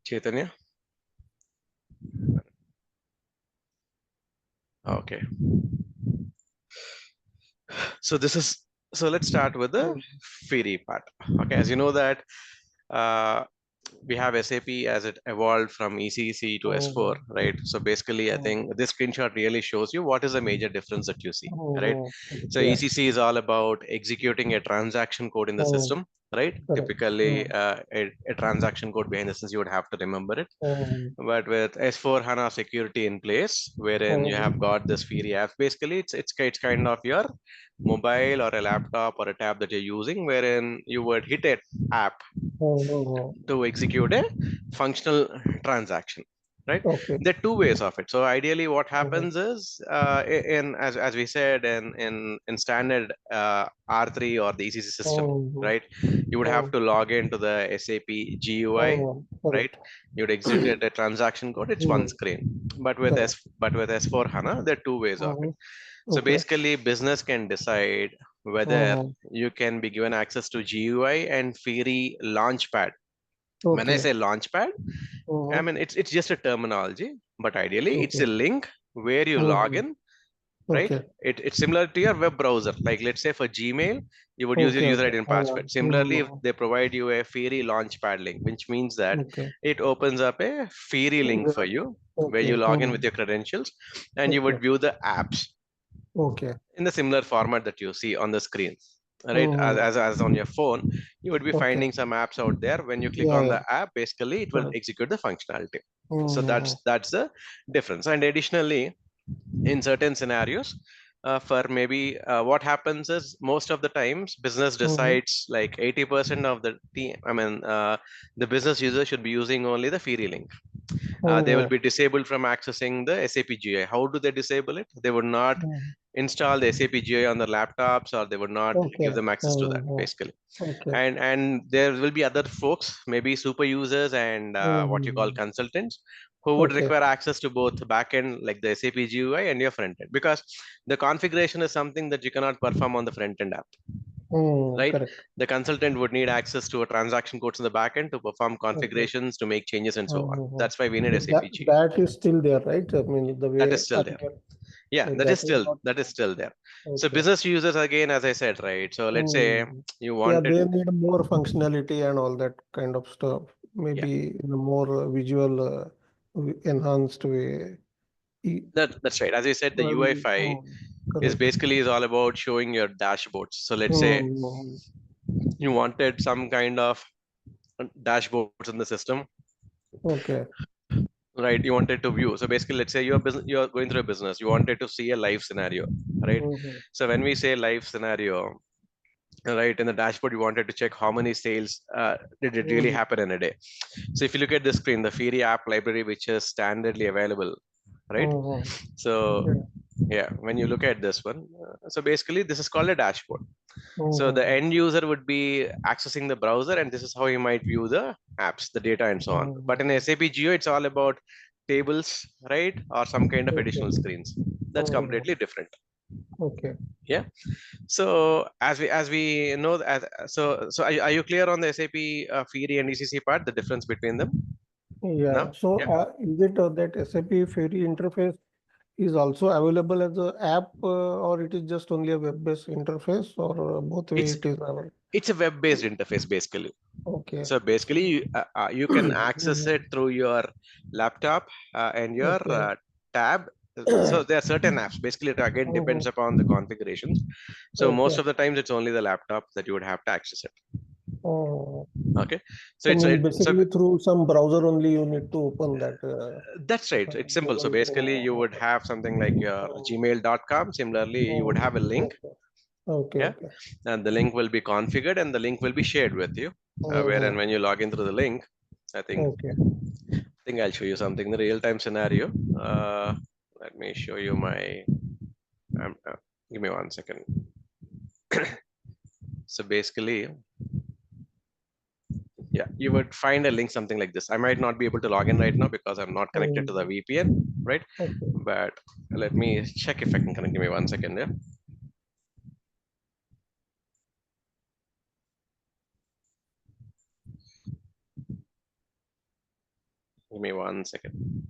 Chaitanya. Okay. So let's start with the Fiori part. Okay, as you know that we have SAP as it evolved from ECC to S4, right? So basically, I think this screenshot really shows you what is the major difference that you see, right? So Yeah. ECC is all about executing a transaction code in the system, right? Correct. Typically, a transaction code behind the scenes, you would have to remember it. But with S4 HANA security in place, wherein you have got this Fiori app, basically it's kind of your mobile or a laptop or a tab that you're using, wherein you would hit an app to execute a functional transaction, right? Okay. There are two ways of it. So ideally, what happens is, in as we said in standard R3 or the ECC system, right? You would have to log into the SAP GUI, right? Correct. You'd execute a transaction code. It's one screen. Correct. But with S4 HANA, there are two ways of it. So Okay. basically, business can decide whether you can be given access to GUI and Fiori Launchpad. When I Okay. say Launchpad, I mean it's just a terminology, but ideally it's a link where you log in, right? Okay. It's similar to your web browser. Like let's say for Gmail, you would use your Okay. user Okay. ID and password. Similarly, if they provide you a Fiori Launchpad link, which means that Okay. it opens up a Fiori link for you where Okay. you log in with your credentials and you would Okay. view the apps Okay. in the similar format that you see on the screen, right? As on your phone, you would be Okay. finding some apps out there. When you click Yeah. on Yeah. the app, basically it will Correct. execute the functionality. So that's the difference. And additionally, in certain scenarios, for maybe what happens is most of the times business decides like 80% of the team, I mean, the business user should be using only the Fiori link. They will be disabled from accessing the SAP GUI. How do they disable it? They would not install the SAP GUI on their laptops, or they would not give Okay. them access to that, basically. Okay. And there will be other folks, maybe super users and what you call consultants, who would Okay. require access to both backend like the SAP GUI and your front end, because the configuration is something that you cannot perform on the front end app, right? Correct. The consultant would need access to a transaction codes in the backend to perform Okay. configurations, to make changes, and so on. That's why we need So SAP GUI. that is still there, right? I mean, the That way is still there. earlier, Yeah, that is not. that is still there. So Okay. business users, again, as I said, right? So let's say you Yeah, wanted, they need more functionality and all that kind of stuff. yeah, Maybe in a more visual, enhanced way. that's right. As I said, the UI5 is Correct. basically is all about showing your dashboards. So let's say Mm, you wanted some kind of dashboards in the system, okay. right? You wanted to view. So basically, let's say you're going through a business, you wanted to see a live scenario, right? Mhm. So when we say live scenario, right, in the dashboard, you wanted to check how many sales did it really Mhm. happen in a day. So if you look at the screen, the Fiori app library, which is standardly available, right? Mhm. So Yeah. yeah, when you look at this one, so basically this is called a dashboard. So the Mhm. end user would be accessing the browser, and this is how you might view the apps, the data, and so on. But in Mhm. SAP Geo, it's all about tables, right, or some kind of Okay. additional screens. That's Mhm. completely different. Okay. Yeah. So as we know, are you clear on the SAP Fiori and ECC part, the difference between them Yeah. now? So, Yeah. is it that SAP Fiori interface is also available as an app, or it is just only a web-based interface, or both way It's it is available? it's a web-based interface basically. Okay. So basically, So, you can access it mhm. through your laptop and your Okay. tab. So there are certain apps. Basically, it again depends Mhm. upon the configurations. So most Okay. of the times, it's only the laptop that you would have to access it. Oh, Okay. So I it's mean, so basically through some browser only you need to open that. that's right. It's It simple. So doesn't. basically, you would have something like your gmail.com. Similarly, you would have a link. Okay. Okay. Yeah. Okay. And the link will be configured and the link will be shared with you. Wherein when you log in through the link, I think Okay. I'll show you something in the real-time scenario. Let me show you my. Give me 1 second. So basically, yeah, you would find a link something like this. I might not be able to log in right now because I'm not connected to the VPN, right? Okay. But let me check if I can connect. Give me 1 second. Yeah. Give me 1 second.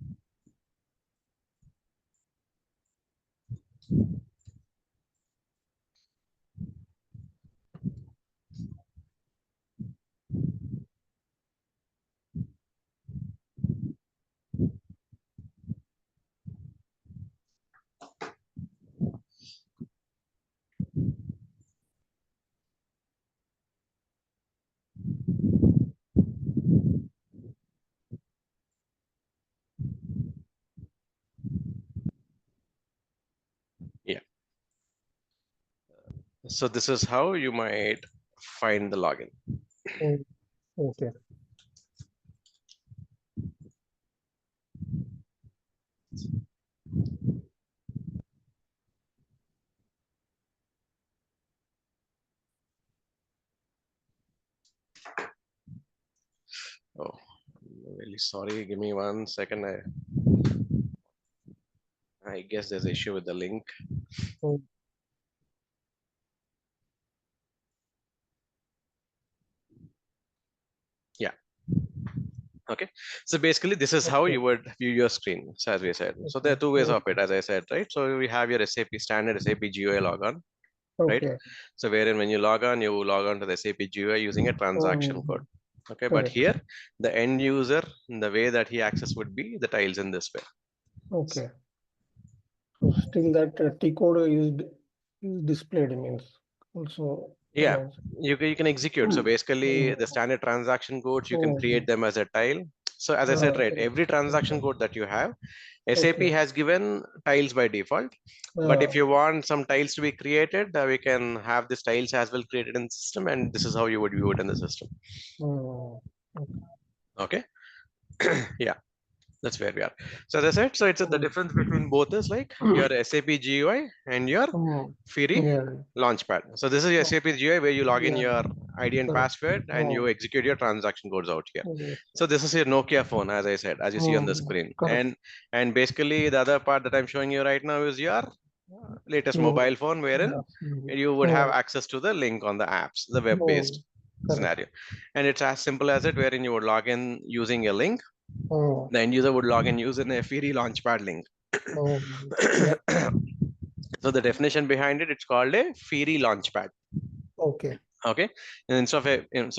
Yeah. So this is how you might find the login. Okay. Oh, I'm really sorry. Give me 1 second. I guess there's an issue with the link. Mm. Yeah. Okay. So basically, this is how Okay. you would view your screen. So as we said, so there are two ways of it, as I said, right? So we have your SAP standard SAP GUI logon, right? Okay. So wherein when you log on to the SAP GUI using a transaction code. Okay, but Correct. here the end user, the way that he access would be the tiles in this way. Okay. So still that T code is displayed means also. Yeah, you can execute. So basically, the Mm. standard transaction codes, you can create Mm. them as a tile. So as I said, right, Correct. every transaction Okay. code that you have, SAP Okay. has given tiles by default. But if you want some tiles to be created, we can have these tiles as well created in the system, and this is how you would view it in the system. Mm. Okay. Yeah. That's where we are. So as I said, so it's the Mm. difference between both is like your SAP GUI and your Mm. Fiori Yeah. Launchpad. So this is your SAP GUI where you log in Yeah. your ID and Correct. password and you execute your transaction codes out here. Yes. So this is your Nokia phone, as I said, as you see on the screen. Correct. And basically the other part that I'm showing you right now is your latest Mm. mobile phone, wherein Yeah. Mm. you would have access to the link on the apps, the web-based Correct. scenario. And it's as simple as it, wherein you would log in using a link. Mm. The end user would log in using a Fiori Launchpad link. Mm. Yeah. So the definition behind it, it's called a Fiori Launchpad. Okay. Okay, and so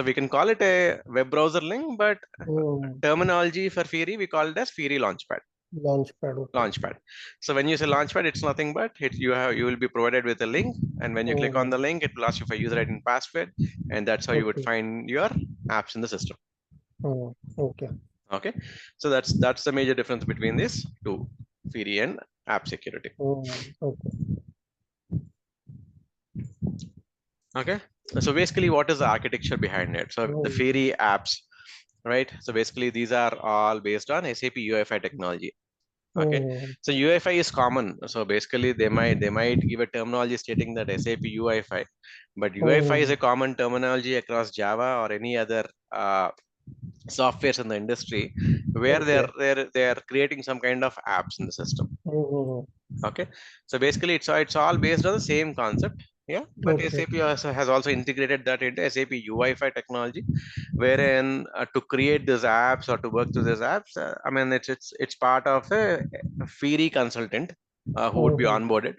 we can call it a web browser link, but Mm. terminology for Fiori, we call it as Fiori Launchpad. Launchpad. Okay. Launchpad. So when you say Launchpad, it's nothing but you will be provided with a link, and when you click on the Mm. link, it will ask you for user ID and password, and that's how you would Okay. find your apps in the system. Mm. Okay. Okay, so that's the major difference between these two, Fiori and app security. Okay. Okay, so basically, what is the architecture behind it? So the Mm. Fiori apps, right? So basically, these are all based on SAP UEFI technology. Okay, Mm. so UEFI is common. So basically, they might give a terminology stating that SAP UEFI, but UEFI is a Mm. common terminology across Java or any other softwares in the industry where they're Okay. they're they're creating some kind of apps in the system. Mm. Okay, so basically it's all based on the same concept. Yeah, but Okay. SAP has also integrated that into SAP UI5 technology, wherein to create these apps or to work through these apps, I mean it's part of a Fiori consultant who would be Mm. onboarded,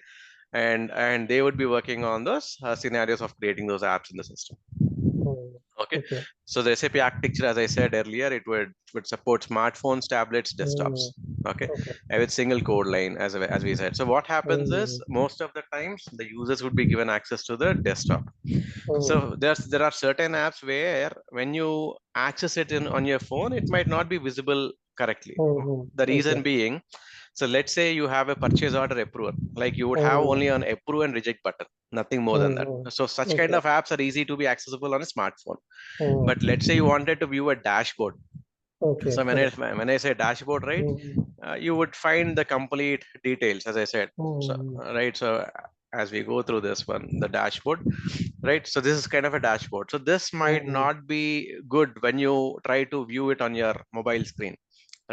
and they would be working on those scenarios of creating those apps in the system. Mm. Okay, Okay. so the SAP architecture, as I said earlier, it would support smartphones, tablets, desktops. Mm. Okay, Okay. with single code line, as we said. So what happens is Mm. most of the times the users would be given access to the desktop. Mm. So there are certain apps where when you access it on your phone, it might not be visible correctly. The reason Okay. being, so let's say you have a purchase order approval, like you would have Mm. only an approve and reject button, nothing more than that. So such kind Okay. of apps are easy to be accessible on a smartphone. Mm. But let's say you wanted to view a dashboard. Okay. So Correct. when I say dashboard, right, Mm. you would find the complete details, as I said. So Mm. right, so as we go through this one, the dashboard, right? So this is kind of a dashboard. So this might Mm. not be good when you try to view it on your mobile screen,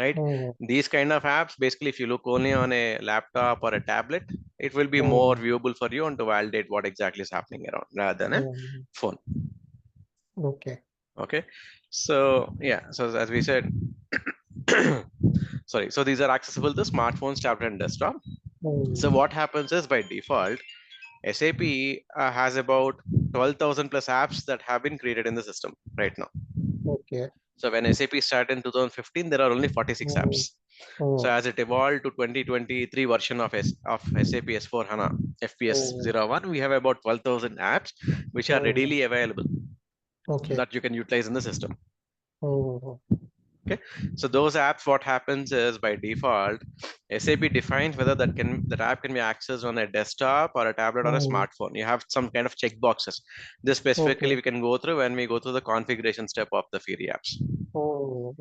right? Mm. These kind of apps, basically, if you look only on a laptop or a tablet, it will be more Mm. viewable for you and to validate what exactly is happening around rather than a Mm. phone. Okay. Okay, so yeah, so as we said, sorry, so these are accessible to smartphones, tablet, and desktop. So what happens is by default, SAP has about 12,000 plus apps that have been created in the system right now. Okay. So when SAP started in 2015, there are only 46 Mm, apps. So mm, as it evolved to 2023 version of SAP S4 HANA mm, FPS01, we have about 12,000 apps which are mm. readily available Okay. that you can utilize in the system. Mm, Okay, so those apps, what happens is by default, SAP defines whether that app can be accessed on a desktop or a tablet or a mm. smartphone. You have some kind of check boxes. This specifically Okay. we can go through when we go through the configuration step of the Fiori apps.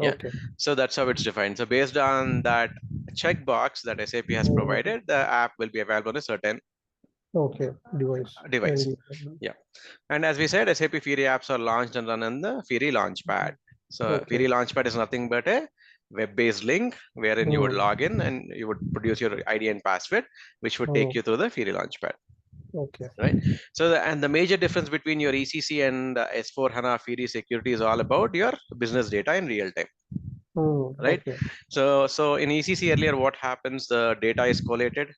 Yeah, Okay. so that's how it's defined. So based on that checkbox that SAP has Mm, provided, the app will be available on a certain okay. Device. device. And Yeah, and as we said, SAP Fiori apps are launched and run in the Fiori Launchpad. So okay. Fiori Launchpad is nothing but a web-based link wherein you would Mm, log in and you would produce your ID and password, which would take mm, you through the Fiori Launchpad, okay. right? So and the major difference between your ECC and S4 HANA Fiori security is all about your business data in real time, right? Okay. So in ECC earlier, what happens? The data is collated.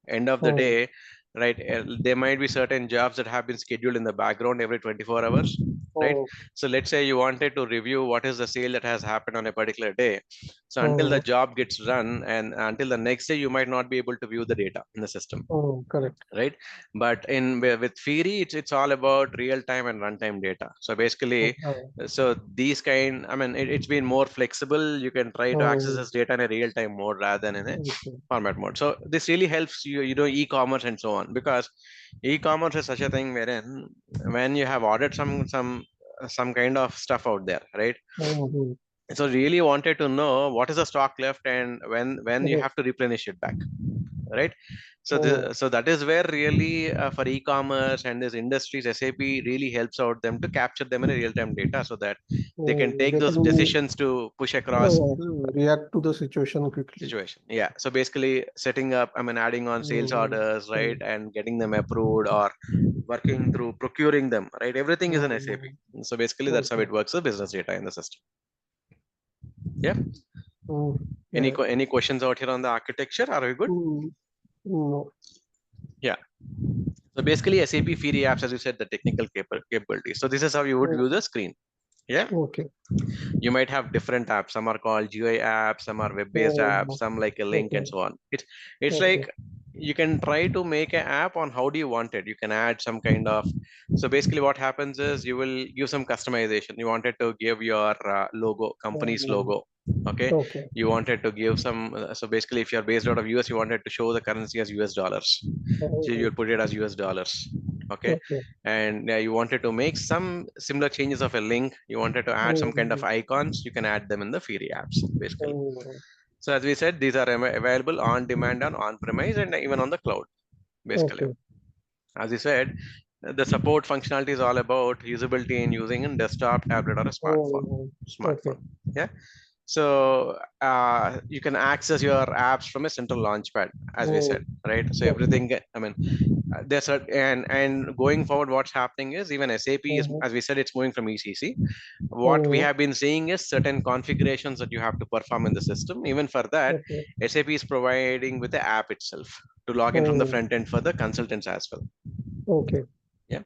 End of the Mm, day, right? There might be certain jobs that have been scheduled in the background every 24 hours, right? mm, So let's say you wanted to review what is the sale that has happened on a particular day. So until the mm, job gets run and until the next day, you might not be able to view the data in the system, correct. right? But with Fiori, it's all about real time and runtime data. So basically, so these kind, I mean, it's been more flexible. You can try to access Mm, this data in a real time mode rather than in a okay. format mode. So this really helps you, e-commerce and so on, because e-commerce is such a thing wherein when you have ordered some kind of stuff out there, right? Mm, So really wanted to know what is the stock left and when you correct. have to replenish it back, right? So Mm, so that is where really for e-commerce and these industries, SAP really helps out them to capture them in a real-time data so that they can take they those can decisions to push across react to the situation quickly. situation. Yeah. So basically setting up, I mean, adding on sales Mm, orders, right? mm, And getting them approved or working through procuring them, right? Everything is in SAP. mm, So basically that's how okay. it works, the business data in the system. Yeah. Mm, yeah. Any questions out here on the architecture? Are we good? Mm, no. Yeah. So basically SAP Fiori apps, as you said, the technical capabilities. So this is how you would Mm, view the screen. Yeah. okay. You might have different apps. Some are called GUI apps, some are web-based apps, Mm, some like a link and okay. so on. It's Okay. like you can try to make an app on how do you want it. You can add some kind of, so basically what happens is you will give some customization. You wanted to give your logo, company's Mm, logo. Okay. okay. You wanted to give some, so basically if you're based out of US, you wanted to show the currency as US dollars. So Mm, you'll put it as US dollars. Okay. okay. And you wanted to make some similar changes of a link. You wanted to add some kind of Mm, icons. You can add them in the Fiori apps, basically. mm, So as we said, these are available on demand and on premise and even on the cloud, basically. okay. As you said, the support functionality is all about usability in using in desktop, tablet, or a smartphone. Mm, okay. Smartphone. Yeah. So you can access your apps from a central launchpad, as we Mm, said, right? So okay. everything, I mean, there's a, and going forward, what's happening is even SAP is, Mm, as we said, it's moving from ECC. What we mm, have been seeing is certain configurations that you have to perform in the system. Even for that, okay. SAP is providing with the app itself to log in from the Mm, front end for the consultants as well. okay. Yeah,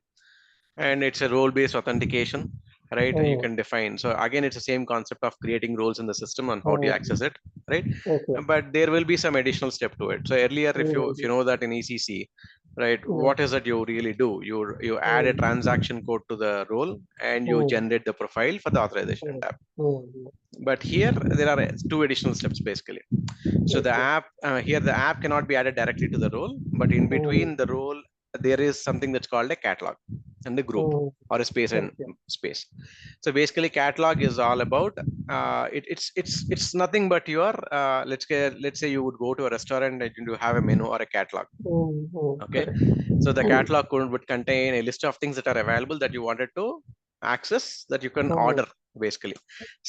and it's a role-based authentication, right? You Mm, can define. So again, it's the same concept of creating roles in the system on how do you mm, access it, right? okay. But there will be some additional step to it. So earlier, if you Mm, know that in ECC, right, yeah. what is that you really do? You add a Mm, transaction code to the role and you mm, generate the profile for the authorization mm, tab. mm, But here there are two additional steps basically. So the okay. app here the app cannot be added directly to the role, but in Mm, between the role there is something that's called a catalog and the group mm, or a space and okay. space. So basically catalog is all about it's nothing but your let's say you would go to a restaurant and you have a menu or a catalog. Okay, Correct. so the catalog would contain a list of things that are available that you wanted to access that you can Mm, order basically.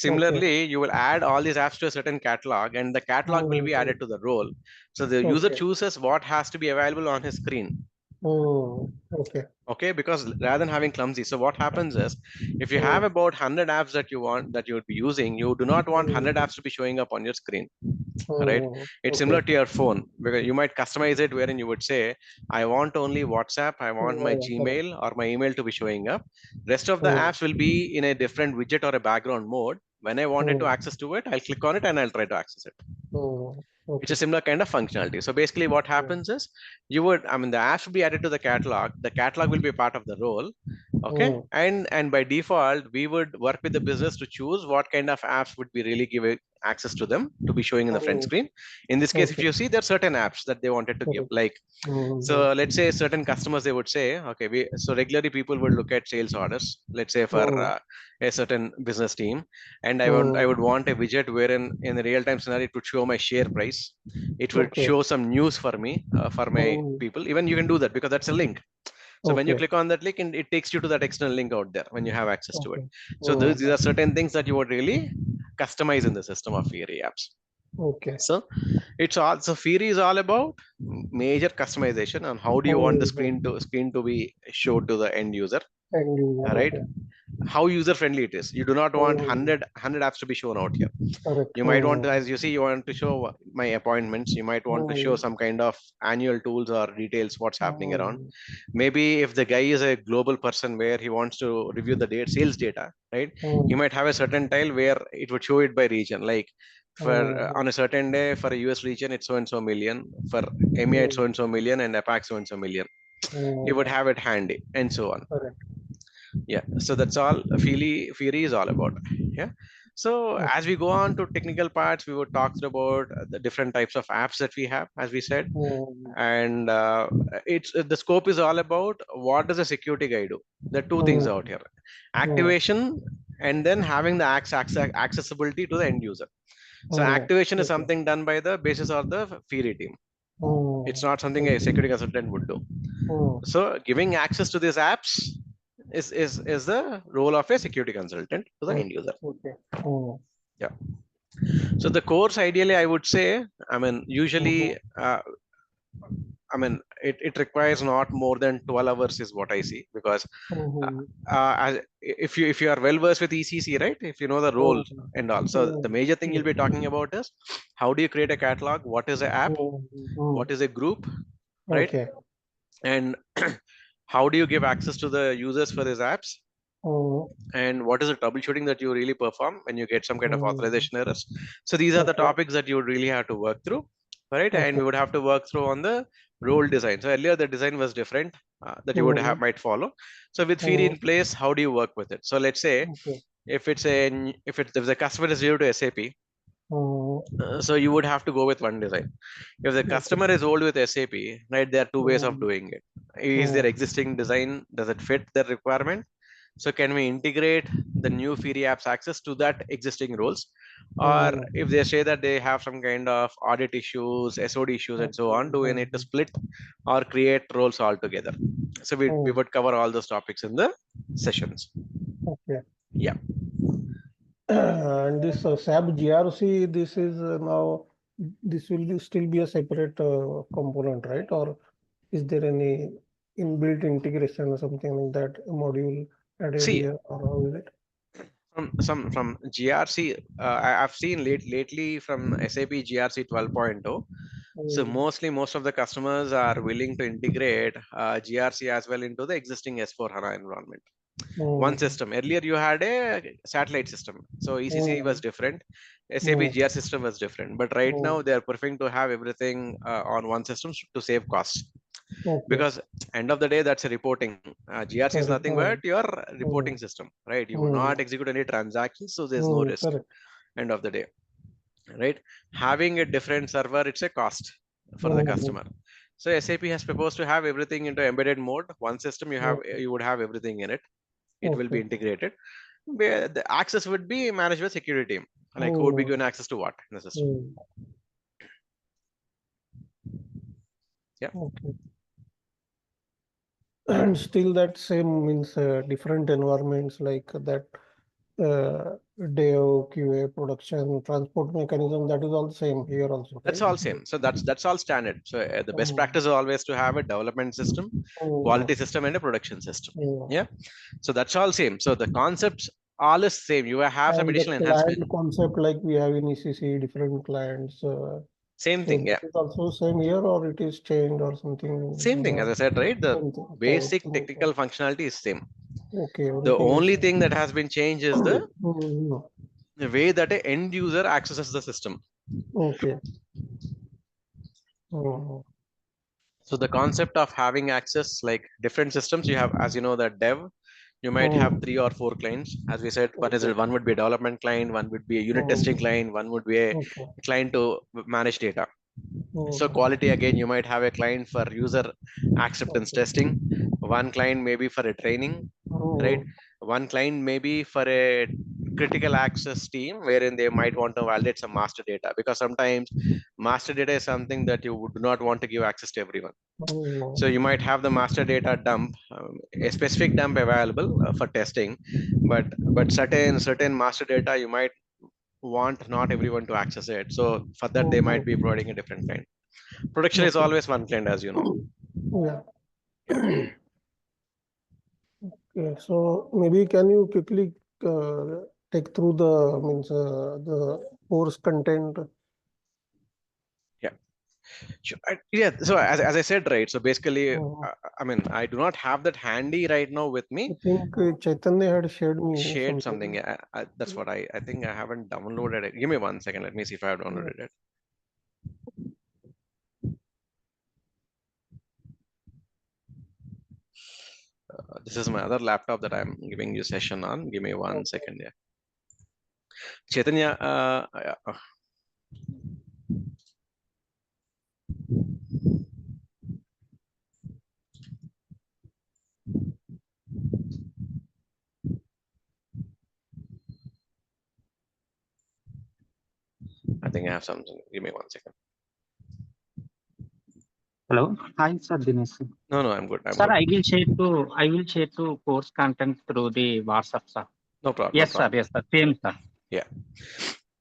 okay. Similarly, you will add all these apps to a certain catalog and the catalog will be Mm, added to the role. So the user okay. chooses what has to be available on his screen. Okay. Okay, because rather than having clumsy, so what happens is, if you have about 100 apps that you want that you would be using, you do not want 100 apps to be showing up on your screen, right? It's Okay. similar to your phone, because you might customize it wherein you would say, I want only WhatsApp, I want my Correct. Gmail or my email to be showing up. Rest of the Mm, apps will be in a different widget or a background mode. When I wanted to mm, access to it, I'll click on it and I'll try to access it. It's a okay. similar kind of functionality. So basically what Mm, happens is, I mean, the apps will be added to the catalog. The catalog will be part of the role. Okay. mm, And by default, we would work with the business to choose what kind of apps would be really giving access to them to be showing in the front mm, screen. In this case, if okay. you see, there are certain apps that they wanted to give, Correct. like, Mm, so let's say certain customers, they would say, okay, so regularly people would look at sales orders, let's say for mm, a certain business team, and I mm, would want a widget wherein in the real time scenario it would show my share price, it would okay. show some news for me, for my Mm, people. Even you can do that because that's a link. So when you okay. click on that link, and it takes you to that external link out there when you have access to it. Okay. So these Mm, are certain things that you would really customize in the system of Fiori apps. okay. So it's all, so Fiori is all about major customization on how do you want the Mm, screen to be showed to the end user, and user, right? okay. How user friendly it is. You do not want Mm, 100 apps to be shown out here. correct. You might want to, as you see, you want to show my appointments, you might want to show Mm, some kind of annual tools or details what's happening around. mm, Maybe if the guy is a global person where he wants to review the sales data, right? He mm, might have a certain tile where it would show it by region, like for mm, on a certain day for a US region it's so and so million, for EMEA it's so mm, and so million, and APAC so and so million. You would mm, have it handy and so on. correct. Yeah, so that's all Fiori is all about. Yeah. So as Okay. we go on to technical parts, we would talk about the different types of apps that we have, as we said, Mm, and it's the scope is all about what does a security guy do. There are two things mm, out here: mm, activation, and then having the accessibility to the end user. So activation is okay. something done by the basis of the Fiori team. It's Mm, not something a okay. security consultant would do. Mm, So giving access to these apps is the role of a security consultant to the mm, end user. okay. Mm, Yeah. So the course, ideally, I would say, I mean, usually, mhm, I mean, it requires not more than 12 hours is what I see, because mhm, if you are well versed with ECC, right? If you know the role mm, and all, so the mm, major thing you'll yes. be talking about is how do you create a catalog? What is an app? Mm, What mm, is a group, right? okay. And how do you give access to the users for these apps? Mm, And what is the troubleshooting that you really perform when you get some kind of mm, authorization errors? So these are the okay. topics that you would really have to work through, right? And Okay. we would have to work through on the role design. So earlier the design was different, that you would have Mm, might follow. So with Fiori mm, in place, how do you work with it? So let's say okay. if the customer is new to SAP, Mm, so you would have to go with one design. If the okay. customer is old with SAP, right, there are two ways of Mm, doing it. Is their mm, existing design, does it fit their requirement? So can we integrate the new Fiori apps access to that existing roles? Or mm, if they say that they have some kind of audit issues, SOD issues, and so on, do we need to split or create roles altogether? So we mm, would cover all those topics in the sessions. okay. Yeah. And this SAP GRC, this is now, this will still be a separate component, right? Or is there any inbuilt integration or something like that module added See, here, or how is it? from GRC, I've seen lately from SAP GRC 12.0. So Mm, most of the customers are willing to integrate GRC as well into the existing S4 HANA environment. One mm, system. Earlier you had a satellite system, so ECC was mm, different, SAP mm, GR system was different. But right now mm, they are preferring to have everything on one system to save costs. okay, Because end of the day, that's a reporting. GRC is correct. nothing but your reporting Mm, system, right? You would not mm, execute any transactions, so there's no risk. correct. End of the day, right? Having a different server, it's a cost for the Mm, customer. So SAP has proposed to have everything into embedded mode. One system mm, you would have everything in it. It will be okay. integrated. Where the access would be managed by security team. Like who would be Mm, given access to what in the system. mm, Yeah. okay. And still that same means different environments like that. dev, QA, production, transport mechanism, that is all same here also, That's right? all same. So that's all standard. So the best practice is always to have a development system, quality system, and a production system. Yeah. So that's all same. So the concepts all is same. You have some And the additional enhancement. client concept, like we have in ECC, different clients. Same So thing. this Yeah. is also same here, or it is changed or something? Same thing. As I said, right? The Same thing. basic technical functionality is same. Okay, The everything is only same. thing that has been changed is the Mhm. way that an end user accesses the system. Okay. Mhm. So the concept of having access, like different systems, you have, as you know, that dev, you might have Mhm. 3 or 4 clients. As we said, Okay. one would be a development client, one would be a unit testing Mhm. client, one would be a Okay. client to manage data. So Mhm. quality, again, you might have a client for user acceptance Okay. testing, one client maybe for a training, right? Mhm. One client maybe for a critical access team wherein they might want to validate some master data, because sometimes master data is something that you would not want to give access to everyone. Mhm. So you might have the master data dump, a specific dump available for testing, but certain master data you might want not everyone to access it. So for that they might Mhm. be providing a different client. Production is Okay. always one client, as you know. Yeah. Yeah. Okay. So maybe can you quickly take through the the course content? Yeah. Sure. Yeah. So as I said, right. So basically, Mhm. I mean, I do not have that handy right now with I me. think Chaitanya had shared me Shared something. something. Yeah. That's what I think I haven't downloaded it. Give me 1 second. Let me see if I have Yeah. downloaded it. This is my other laptop that I'm giving you session on. Give me one Okay. second. Yeah. Chaitanya, I think I have something. Give me 1 second. Hello. Hi, sir, Dinesh. No, no, I'm good. I'm Sir, good. I will share to course content through the WhatsApp, sir. No problem. No Yes, sir. problem. Yes, sir. Same, sir. Yeah.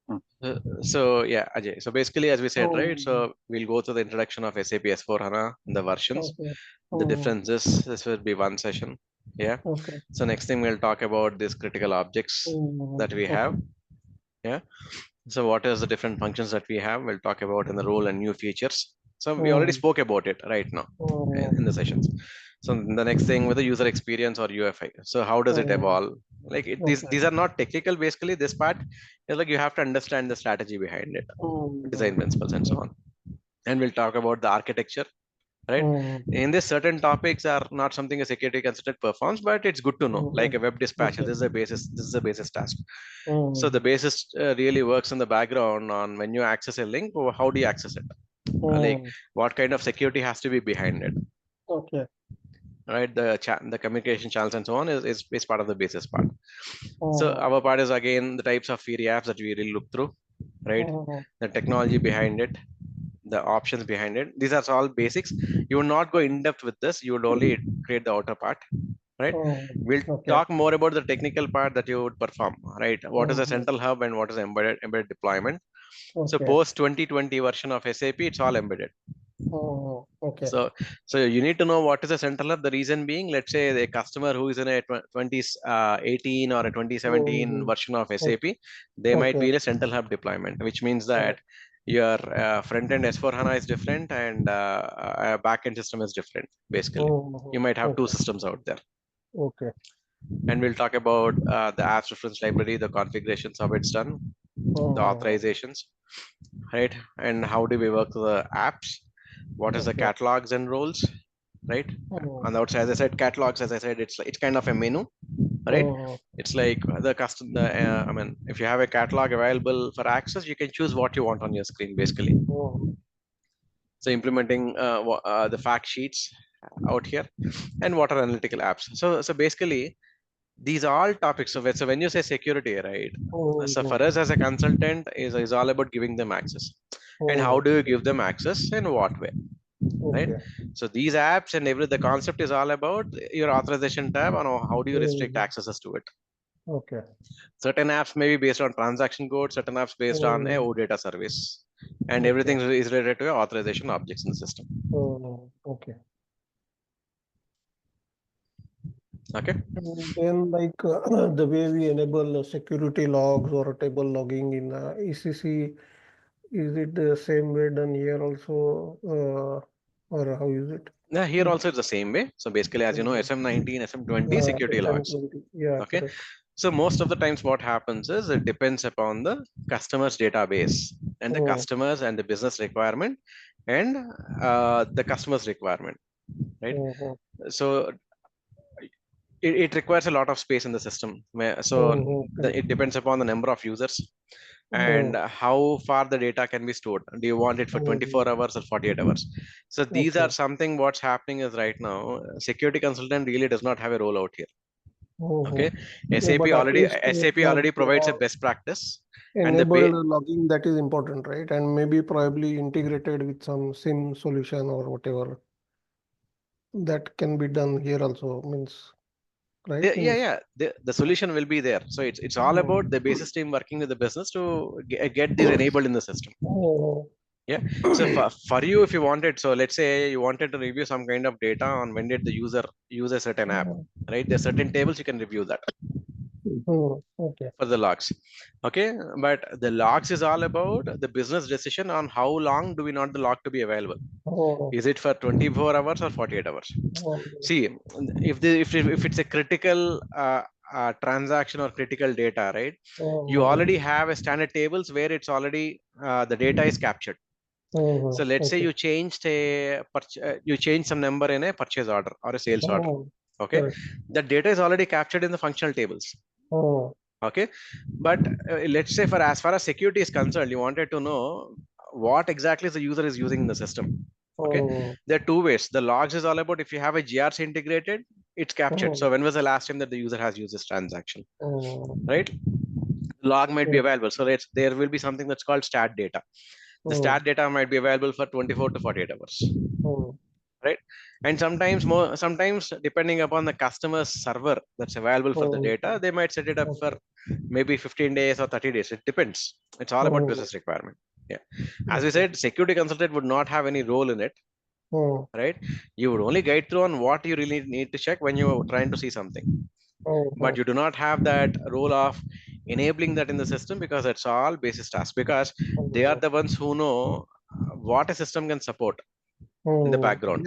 Hmm. So yeah, Ajay. So basically, as we said, right? Mhm. So we'll go to the introduction of SAP S4 HANA, the versions. Okay. The Mhm. differences. This will be one session. Yeah. Okay. So next thing we'll talk about these critical objects Mhm. that we Okay. have. Yeah. So what is the different functions that we have? We'll talk about in the role and new features. So we already Mhm. spoke about it right now Mhm. in the sessions. So the next thing with the user experience or UFI. So how does it Mhm. evolve? Like Okay. these are not technical. Basically, this part is like you have to understand the strategy behind it, design Mhm. principles, and so Okay. on. And we'll talk about the architecture, right? Mhm. In this, certain topics are not something a security consultant performs, but it's good to know. Like a Mhm. web dispatcher, Okay. this is a basis. This is a basis task. So the Mhm. basis really works in the background on when you access a link, or how do you access it? Like Mhm. what kind of security has to be behind it, Okay. right? The communication channels and so on is part of the basis part. So Mhm. our part is again the types of Fiori apps that we really look through, right? Mhm. The technology behind it, the options behind it. These are all basics. You will not go in depth with this. You would only create the outer part, right? Mhm. We'll Okay. talk more about the technical part that you would perform, right? What is a Mhm. central hub and what is embedded deployment? So Okay. post 2020 version of SAP, it's all embedded. Mhm. Okay. So, so you need to know what is a central hub. The reason being, let's say the customer who is in a 2018 or a 2017 Mhm. version of O- SAP, they might Okay. be in a central hub deployment, which means that Correct. your front end S4 HANA is different and back end system is different. Basically, you Mhm. might have two Okay. systems out there, Okay. and we'll talk about the apps reference library, the configurations, how it's done, the Mhm. authorizations, right? And how do we work the apps? What is the Okay. catalogs and roles, right? Mhm. On the outside, as I said, catalogs, as I said, it's kind of a menu, right? Mhm. It's like the custom. I mean, if you have a catalog available for access, you can choose what you want on your screen, basically. Mhm. So implementing the fact sheets out here, and what are analytical apps. So basically, these are all topics of it. So when you say security, right? So Mhm. for us as a consultant is all about giving them access. And how Mhm. do you give them access in what way? Right? Okay. So these apps and the concept is all about your authorization tab and how do you restrict Mhm. accesses to it. Okay. Certain apps may be based on transaction code, certain apps based on a OData service, and Okay. everything is related to authorization objects in the system. Okay. Okay. And then like the way we enable security logs or table logging in ECC, is it the same way done here also, or how is it? Yeah, here also it's the same way. So basically, as you know, SM19, SM20 security logs. SM20. Yeah, Okay. correct. So most of the times what happens is it depends upon the customer's database and the customers and the business requirement and the customer's requirement, right? So it requires a lot of space in the system. So it depends upon the number of users and how far the data can be stored. Do you want it for 24 hours or 48 hours? So these are something what's happening is right now, security consultant really does not have a role out here. Okay, Yeah, but at least SAP already provides a best practice and enabled logging, that is important, right? And maybe probably integrated with some SIM solution or whatever that can be done here also, means, right? the solution will be there. So it's all about the basis team working with the business to get this enabled in the system. Yeah. So for you, if you wanted, so let's say you wanted to review some kind of data on when did the user use a certain app, right? There's certain tables you can review that Okay. for the logs. Okay, but the logs is all about the business decision on how long do we want the log to be available. Is it for 24 hours or 48 hours? See, if it's a critical transaction or critical data, right? You already have a standard tables where it's already the data is captured. So let's say you changed you change some number in a purchase order or a sales order. Okay, the data is already captured in the functional tables. Okay, but let's say for as far as security is concerned, you wanted to know what exactly the user is using in the system. Okay, there are two ways. The logs is all about if you have a GRC integrated, it's captured. So when was the last time that the user has used this transaction, right? Log might be available. So there will be something that's called stat data. The stat data might be available for 24 to 48 hours, right? And sometimes depending upon the customer's server that's available for the data, they might set it up for maybe 15 days or 30 days. It depends. It's all about business requirement. Yeah. As we said, security consultant would not have any role in it, right? You would only guide through on what you really need to check when you're trying to see something. But you do not have that role of enabling that in the system because it's all basis tasks, because they are the ones who know what a system can support in the background.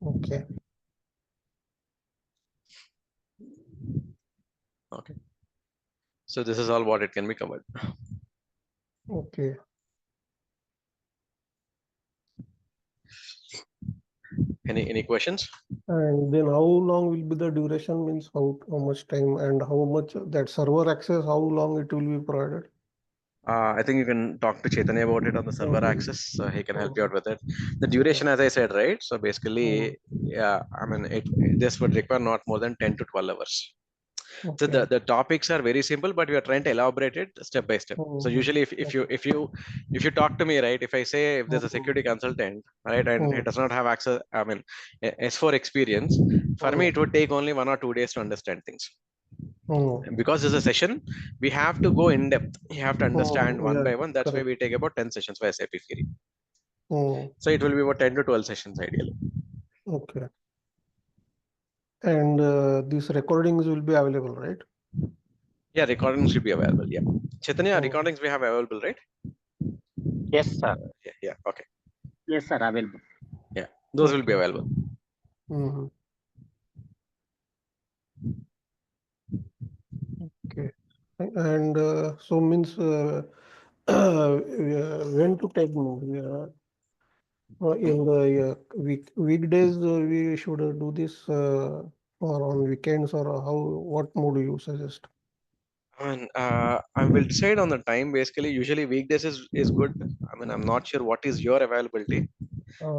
Okay. Okay. So this is all what it can be covered. Okay. Any questions? And then how long will be the duration, means how much time and how much that server access, how long it will be provided? I think you can talk to Chaitanya about it on the server access. So he can help you out with it. The duration, as I said, right? So basically, yeah, I mean, this would require not more than 10 to 12 hours. So the topics are very simple, but we are trying to elaborate it step by step. So usually if you talk to me, right, if I say if there's a security consultant, right, and he does not have access, I mean, S4 experience, for me it would take only 1 or 2 days to understand things. Because there's a session, we have to go in depth. You have to understand one by one. That's why we take about 10 sessions for SAP Fiori. So it will be about 10 to 12 sessions ideally. Okay. And these recordings will be available, right? Yeah, recordings should be available. Yeah. Chaitanya, recordings we have available, right? Yes, sir. Yeah. Okay. Yes, sir. Available. Yeah, those will be available. Okay. And so means when to take in the weekdays we should do this or on weekends, or what mode you suggest? And I will decide on the time. Basically, usually weekdays is good. I mean, I'm not sure what is your availability.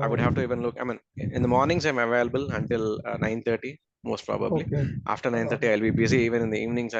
I would have to even look. I mean, in the mornings I'm available until 9:30, most probably. After 9:30, I'll be busy. Even in the evenings,